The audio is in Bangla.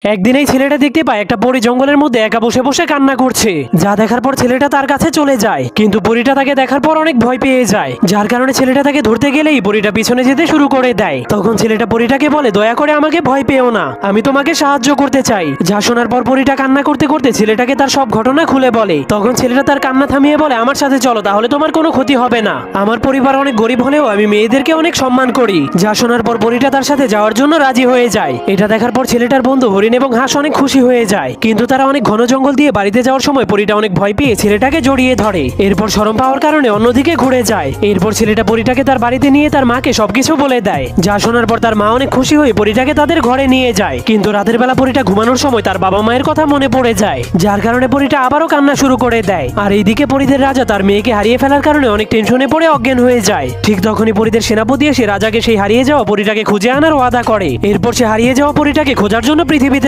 একদিন এই ছেলেটা দেখতে পায় একটা পরী জঙ্গলের মধ্যে একা বসে বসে কান্না করছে। যা দেখার পর ছেলেটা তার কাছে চলে যায়, কিন্তু পরীটা তাকে দেখার পর অনেক ভয় পেয়ে যায়, যার কারণে ছেলেটা তাকে ধরতে গেলেই পরীটা পিছনে যেতে শুরু করে দেয়। তখন ছেলেটা পরীটাকে বলে, দয়া করে আমাকে ভয় পেও না, আমি তোমাকে সাহায্য করতে চাই। যা শোনার পর পরীটা কান্না করতে করতে ছেলেটাকে তার সব ঘটনা খুলে বলে। তখন ছেলেটা তার কান্না থামিয়ে বলে, আমার সাথে চলো, তাহলে তোমার কোনো ক্ষতি হবে না। আমার পরিবার অনেক গরিব হলেও আমি মেয়েদেরকে অনেক সম্মান করি। যা শোনার পর পরীটা তার সাথে যাওয়ার জন্য রাজি হয়ে যায়। এটা দেখার পর ছেলেটার বন্ধু হরিণ এবং হাঁস অনেক খুশি হয়ে যায়, কিন্তু তারা অনেক ঘন জঙ্গল দিয়ে বাড়িতে যাওয়ার সময় পরীটা অনেক ভয় পেয়ে ছেলেটাকে জড়িয়ে ধরে। এরপর শরম পাওয়ার কারণে অন্যদিকে ঘুরে যায়। এরপর ছেলেটা পরীটাকে তার বাড়িতে নিয়ে তার মাকে সবকিছু বলে দেয়। যা শোনার পর তার মা অনেক খুশি হয়ে পরীটাকে তাদের ঘরে নিয়ে যায়। কিন্তু রাতের বেলা পরীটা ঘুমানোর সময় তার বাবা মায়ের কথা মনে পড়ে যায়, যার কারণে পরীটা আবারও কান্না শুরু করে দেয়। আর এইদিকে পরীদের রাজা তার মেয়েকে হারিয়ে ফেলার কারণে অনেক টেনশনে পড়ে অজ্ঞান হয়ে যায়। ঠিক তখনই পরীদের সেনাপতি এসে রাজাকে সেই হারিয়ে যাওয়া পরীটাকে খুঁজে আনার ওয়াদা করে। এরপর সে হারিয়ে যাওয়া পরীটাকে খোঁজার জন্য পৃথিবী